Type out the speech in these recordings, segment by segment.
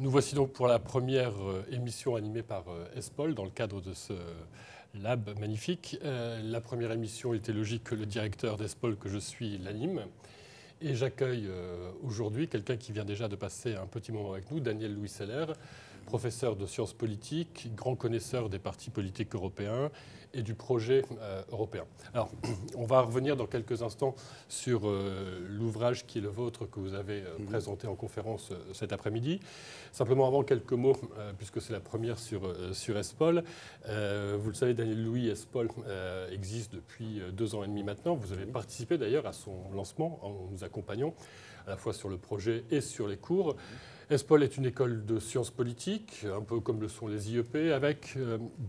Nous voici donc pour la première émission animée par ESPOL dans le cadre de ce lab magnifique. La première émission, il était logique que le directeur d'ESPOL que je suis l'anime. Et j'accueille aujourd'hui quelqu'un qui vient déjà de passer un petit moment avec nous, Daniel Louis Seller, professeur de sciences politiques, grand connaisseur des partis politiques européens et du projet européen. Alors, on va revenir dans quelques instants sur l'ouvrage qui est le vôtre, que vous avez présenté en conférence cet après-midi. Simplement avant, quelques mots, puisque c'est la première sur ESPOL. Vous le savez, Daniel Louis, ESPOL existe depuis 2 ans et demi maintenant. Vous avez participé d'ailleurs à son lancement en nous accompagnant à la fois sur le projet et sur les cours. ESPOL est une école de sciences politiques, un peu comme le sont les IEP, avec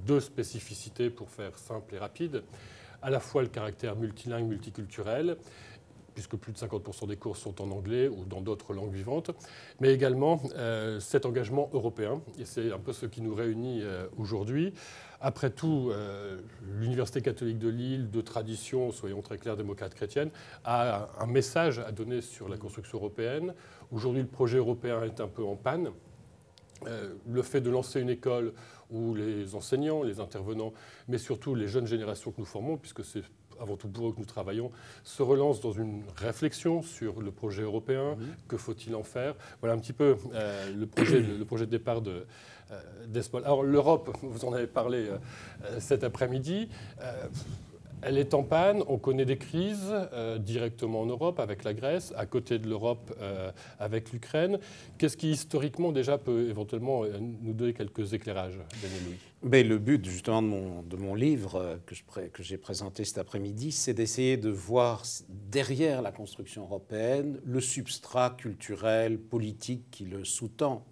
2 spécificités pour faire simple et rapide. À la fois le caractère multilingue, multiculturel, puisque plus de 50% des cours sont en anglais ou dans d'autres langues vivantes, mais également cet engagement européen. Et c'est un peu ce qui nous réunit aujourd'hui. Après tout, l'Université catholique de Lille, de tradition, soyons très clairs, démocrate chrétienne, a un message à donner sur la construction européenne. Aujourd'hui, le projet européen est un peu en panne. Le fait de lancer une école où les enseignants, les intervenants, mais surtout les jeunes générations que nous formons, puisque c'est avant tout pour eux que nous travaillons, se relancent dans une réflexion sur le projet européen, que faut-il en faire. Voilà un petit peu le projet de départ d'ESPOL. Alors l'Europe, vous en avez parlé cet après-midi. Elle est en panne, on connaît des crises directement en Europe avec la Grèce, à côté de l'Europe avec l'Ukraine. Qu'est-ce qui historiquement déjà peut éventuellement nous donner quelques éclairages, Daniel Louis? Mais le but justement de mon livre que j'ai présenté cet après-midi, c'est d'essayer de voir derrière la construction européenne le substrat culturel, politique qui le sous-tend.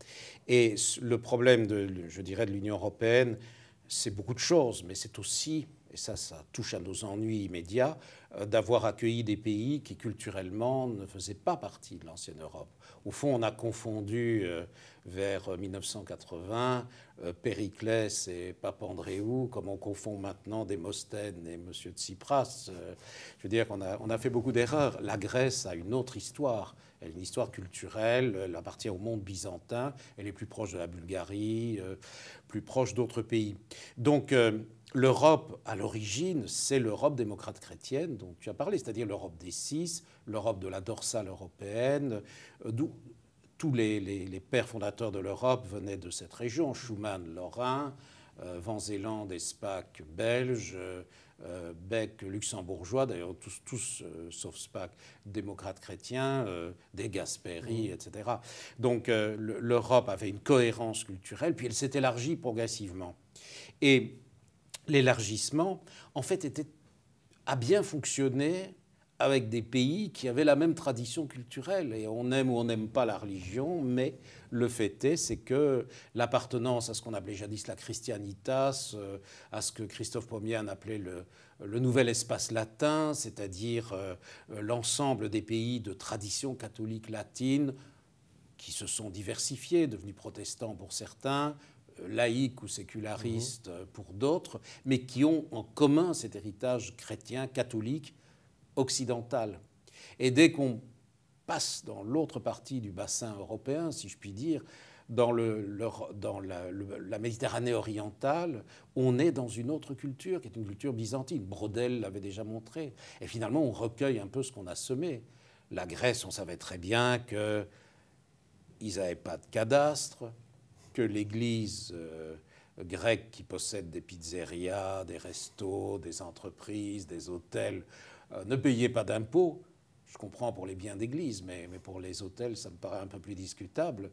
Et le problème, je dirais, de l'Union européenne, c'est beaucoup de choses, mais c'est aussi, et ça touche à nos ennuis immédiats, d'avoir accueilli des pays qui culturellement ne faisaient pas partie de l'ancienne Europe. Au fond, on a confondu vers 1980 Périclès et Papandréou, comme on confond maintenant Démosthène et M. Tsipras. Je veux dire qu'on a fait beaucoup d'erreurs. La Grèce a une autre histoire. Elle a une histoire culturelle, elle appartient au monde byzantin, elle est plus proche de la Bulgarie, plus proche d'autres pays. Donc, l'Europe, à l'origine, c'est l'Europe démocrate chrétienne dont tu as parlé, c'est-à-dire l'Europe des 6, l'Europe de la dorsale européenne, d'où tous les pères fondateurs de l'Europe venaient de cette région. Schumann, Lorrain, Van Zélande, Spaak, belge, Beck, luxembourgeois, d'ailleurs tous sauf Spaak, démocrates chrétiens, des Gasperi, etc. Donc l'Europe avait une cohérence culturelle, puis elle s'est élargie progressivement. Et l'élargissement, en fait, a bien fonctionné avec des pays qui avaient la même tradition culturelle. Et on aime ou on n'aime pas la religion, mais le fait est, c'est que l'appartenance à ce qu'on appelait jadis la Christianitas, à ce que Christophe Pomian appelait le nouvel espace latin, c'est-à-dire l'ensemble des pays de tradition catholique latine qui se sont diversifiés, devenus protestants pour certains, laïcs ou sécularistes pour d'autres, mais qui ont en commun cet héritage chrétien, catholique, occidentale. Et dès qu'on passe dans l'autre partie du bassin européen, si je puis dire, dans la Méditerranée orientale, on est dans une autre culture, qui est une culture byzantine. Braudel l'avait déjà montré. Et finalement, on recueille un peu ce qu'on a semé. La Grèce, on savait très bien qu'ils n'avaient pas de cadastre, que l'Église grecque qui possède des pizzerias, des restos, des entreprises, des hôtels, ne payait pas d'impôts. Je comprends pour les biens d'église, mais pour les hôtels, ça me paraît un peu plus discutable.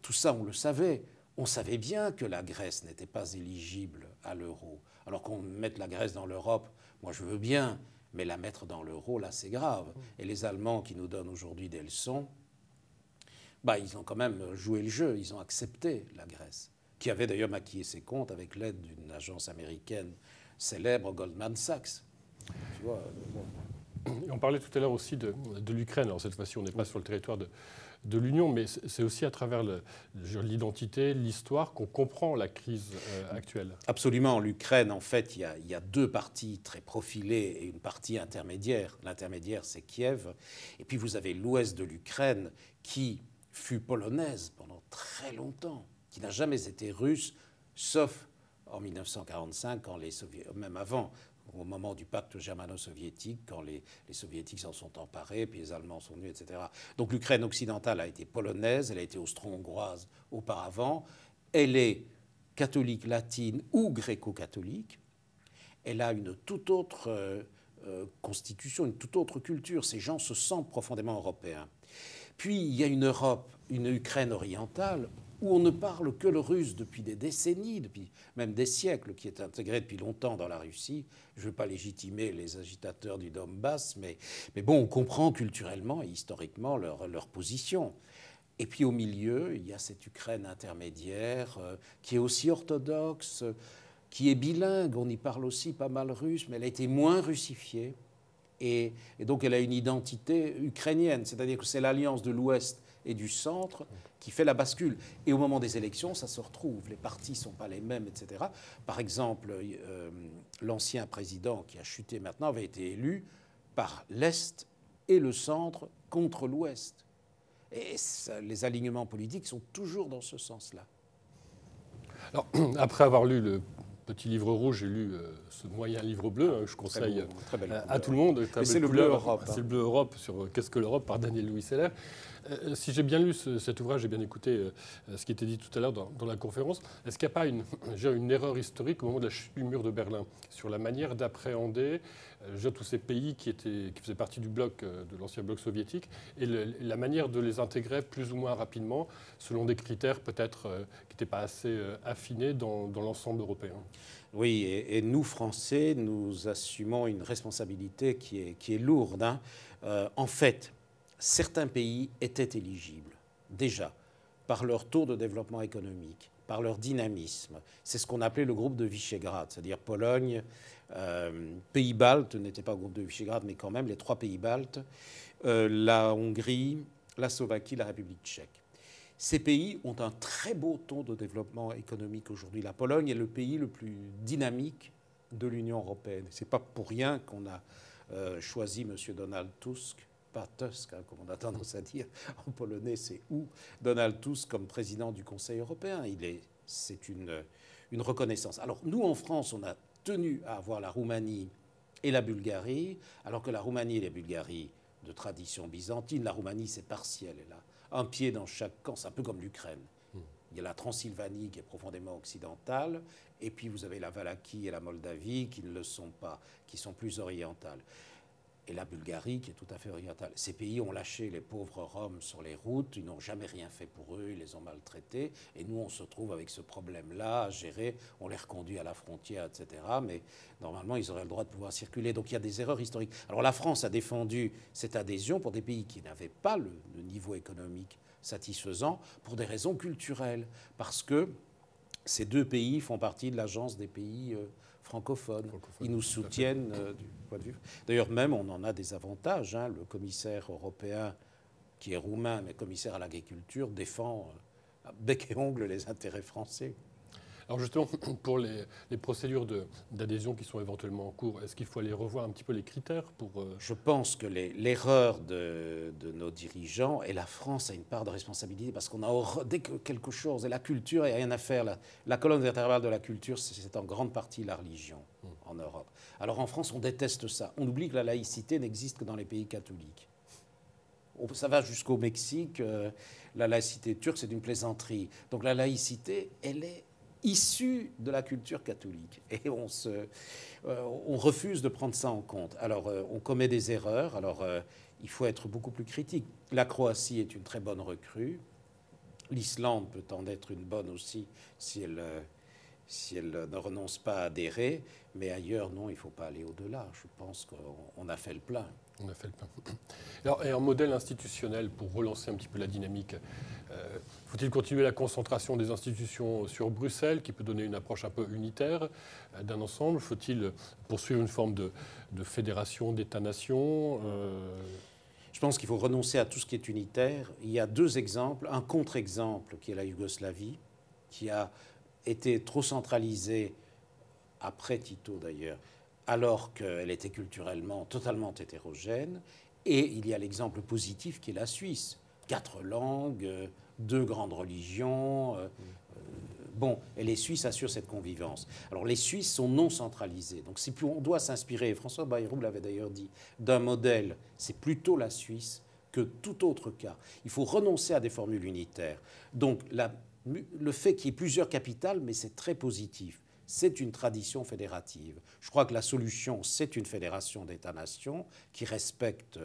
Tout ça, on le savait. On savait bien que la Grèce n'était pas éligible à l'euro. Alors qu'on mette la Grèce dans l'Europe, moi je veux bien, mais la mettre dans l'euro, là, c'est grave. Et les Allemands qui nous donnent aujourd'hui des leçons, ils ont quand même joué le jeu, ils ont accepté la Grèce, qui avait d'ailleurs maquillé ses comptes avec l'aide d'une agence américaine célèbre, Goldman Sachs. Tu vois, On parlait tout à l'heure aussi de l'Ukraine. Alors cette fois-ci, on n'est pas sur le territoire de l'Union, mais c'est aussi à travers l'identité, l'histoire qu'on comprend la crise actuelle. Absolument. L'Ukraine, en fait, il y a 2 parties très profilées et une partie intermédiaire. L'intermédiaire, c'est Kiev. Et puis vous avez l'ouest de l'Ukraine qui fut polonaise pendant très longtemps, qui n'a jamais été russe, sauf en 1945, quand même avant, au moment du pacte germano-soviétique, quand les soviétiques s'en sont emparés, puis les Allemands sont venus, etc. Donc l'Ukraine occidentale a été polonaise, elle a été austro-hongroise auparavant, elle est catholique latine ou gréco-catholique, elle a une toute autre constitution, une toute autre culture, ces gens se sentent profondément européens. Puis il y a une Europe, une Ukraine orientale, où on ne parle que le russe depuis des décennies, depuis même des siècles, qui est intégré depuis longtemps dans la Russie. Je ne veux pas légitimer les agitateurs du Donbass, mais bon, on comprend culturellement et historiquement leur position. Et puis au milieu, il y a cette Ukraine intermédiaire qui est aussi orthodoxe, qui est bilingue, on y parle aussi pas mal russe, mais elle a été moins russifiée. Et donc elle a une identité ukrainienne, c'est-à-dire que c'est l'alliance de l'Ouest et du centre qui fait la bascule. Et au moment des élections, ça se retrouve. Les partis ne sont pas les mêmes, etc. Par exemple, l'ancien président qui a chuté maintenant avait été élu par l'Est et le centre contre l'Ouest. Et les alignements politiques sont toujours dans ce sens-là. Alors, après avoir lu le petit livre rouge, j'ai lu ce moyen livre bleu, que je conseille à tout le monde. C'est le bleu Europe. C'est le bleu Europe sur Qu'est-ce que l'Europe par Daniel Louis Seller. Si j'ai bien lu cet ouvrage, j'ai bien écouté ce qui était dit tout à l'heure dans la conférence, est-ce qu'il n'y a pas une erreur historique au moment de la chute du mur de Berlin sur la manière d'appréhender tous ces pays qui faisaient partie du bloc, de l'ancien bloc soviétique, et la manière de les intégrer plus ou moins rapidement, selon des critères peut-être qui n'étaient pas assez affinés dans l'ensemble européen? Oui, et nous, Français, nous assumons une responsabilité qui est lourde. En fait, certains pays étaient éligibles, déjà, par leur taux de développement économique, par leur dynamisme. C'est ce qu'on appelait le groupe de Visegrad, c'est-à-dire Pologne, pays baltes, n'étaient pas au groupe de Visegrad, mais quand même les 3 pays baltes, la Hongrie, la Slovaquie, la République tchèque. Ces pays ont un très beau taux de développement économique aujourd'hui. La Pologne est le pays le plus dynamique de l'Union européenne. Ce n'est pas pour rien qu'on a choisi M. Donald Tusk, pas Tusk, comme on a tendance à dire, en polonais c'est où, Donald Tusk comme président du Conseil européen. C'est une reconnaissance. Alors nous, en France, on a tenu à avoir la Roumanie et la Bulgarie, alors que la Roumanie et la Bulgarie, de tradition byzantine, la Roumanie c'est partiel, elle a un pied dans chaque camp, c'est un peu comme l'Ukraine. Il y a la Transylvanie qui est profondément occidentale, et puis vous avez la Valachie et la Moldavie qui ne le sont pas, qui sont plus orientales. Et la Bulgarie qui est tout à fait orientale. Ces pays ont lâché les pauvres Roms sur les routes, ils n'ont jamais rien fait pour eux, ils les ont maltraités. Et nous, on se trouve avec ce problème-là à gérer, on les reconduit à la frontière, etc. Mais normalement, ils auraient le droit de pouvoir circuler. Donc il y a des erreurs historiques. Alors la France a défendu cette adhésion pour des pays qui n'avaient pas le niveau économique satisfaisant, pour des raisons culturelles. Parce que ces 2 pays font partie de l'agence des pays francophones. Ils nous soutiennent du point de vue. D'ailleurs, même, on en a des avantages. Le commissaire européen, qui est roumain, mais commissaire à l'agriculture, défend à bec et ongle les intérêts français. Alors justement, pour les procédures d'adhésion qui sont éventuellement en cours, est-ce qu'il faut aller revoir un petit peu les critères pour... Je pense que l'erreur de nos dirigeants, et la France a une part de responsabilité, parce qu'on a dès que quelque chose, et la culture, il n'y a rien à faire. La colonne vertébrale de la culture, c'est en grande partie la religion en Europe. Alors en France, on déteste ça. On oublie que la laïcité n'existe que dans les pays catholiques. Ça va jusqu'au Mexique. La laïcité turque, c'est une plaisanterie. Donc la laïcité, elle est issue de la culture catholique. Et on refuse de prendre ça en compte. Alors, on commet des erreurs. Alors, il faut être beaucoup plus critique. La Croatie est une très bonne recrue. L'Islande peut en être une bonne aussi si elle ne renonce pas à adhérer. Mais ailleurs, non, il ne faut pas aller au-delà. Je pense qu'on a fait le plein. On a fait le plein. Alors, et un modèle institutionnel pour relancer un petit peu la dynamique, faut-il continuer la concentration des institutions sur Bruxelles, qui peut donner une approche un peu unitaire d'un ensemble? Faut-il poursuivre une forme de fédération d'États-nations Je pense qu'il faut renoncer à tout ce qui est unitaire. Il y a 2 exemples. Un contre-exemple qui est la Yougoslavie, qui a été trop centralisée, après Tito d'ailleurs, alors qu'elle était culturellement totalement hétérogène. Et il y a l'exemple positif qui est la Suisse, 4 langues, 2 grandes religions. Bon, et les Suisses assurent cette convivence. Alors les Suisses sont non centralisés. Donc si on doit s'inspirer, François Bayrou l'avait d'ailleurs dit, d'un modèle, c'est plutôt la Suisse que tout autre cas. Il faut renoncer à des formules unitaires. Donc le fait qu'il y ait plusieurs capitales, mais c'est très positif. C'est une tradition fédérative. Je crois que la solution, c'est une fédération d'États-nations qui respecte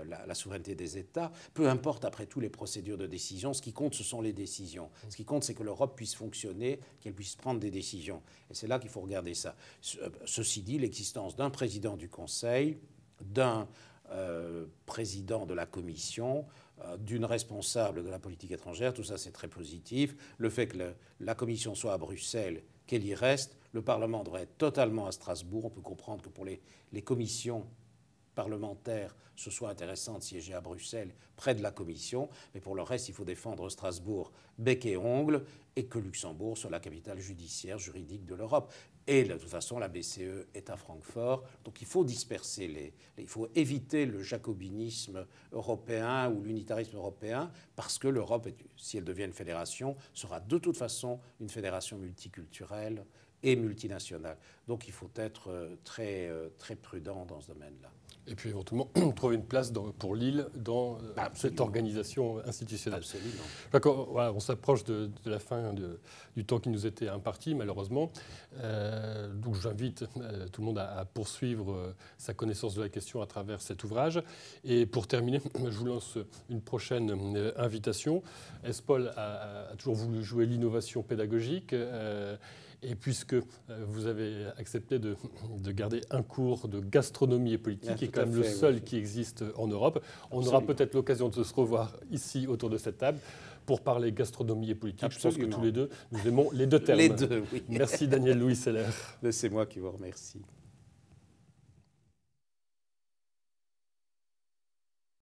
la souveraineté des États. Peu importe après tout les procédures de décision, ce qui compte, ce sont les décisions. Ce qui compte, c'est que l'Europe puisse fonctionner, qu'elle puisse prendre des décisions. Et c'est là qu'il faut regarder ça. Ceci dit, l'existence d'un président du Conseil, d'un président de la Commission, d'une responsable de la politique étrangère, tout ça c'est très positif. Le fait que la Commission soit à Bruxelles, qu'elle y reste, le Parlement devrait être totalement à Strasbourg. On peut comprendre que pour les commissions parlementaires, ce soit intéressant de siéger à Bruxelles, près de la Commission, mais pour le reste, il faut défendre Strasbourg bec et ongle, et que Luxembourg soit la capitale judiciaire, juridique de l'Europe. Et de toute façon, la BCE est à Francfort, donc il faut disperser il faut éviter le jacobinisme européen ou l'unitarisme européen, parce que l'Europe, si elle devient une fédération, sera de toute façon une fédération multiculturelle et multinationale. Donc il faut être très, très prudent dans ce domaine-là. Et puis éventuellement trouver une place pour l'île dans cette organisation institutionnelle. Absolument. Voilà, on s'approche de la fin du temps qui nous était imparti, malheureusement. Donc j'invite tout le monde à poursuivre sa connaissance de la question à travers cet ouvrage. Et pour terminer, je vous lance une prochaine invitation. ESPOL a toujours voulu jouer l'innovation pédagogique. Et puisque vous avez accepté de garder un cours de gastronomie et politique, qui est quand même le seul qui existe en Europe, on aura peut-être l'occasion de se revoir ici autour de cette table pour parler gastronomie et politique. Absolument. Je pense que tous les deux, nous aimons les deux termes. Les deux, oui. Merci Daniel Louis Seller. C'est moi qui vous remercie.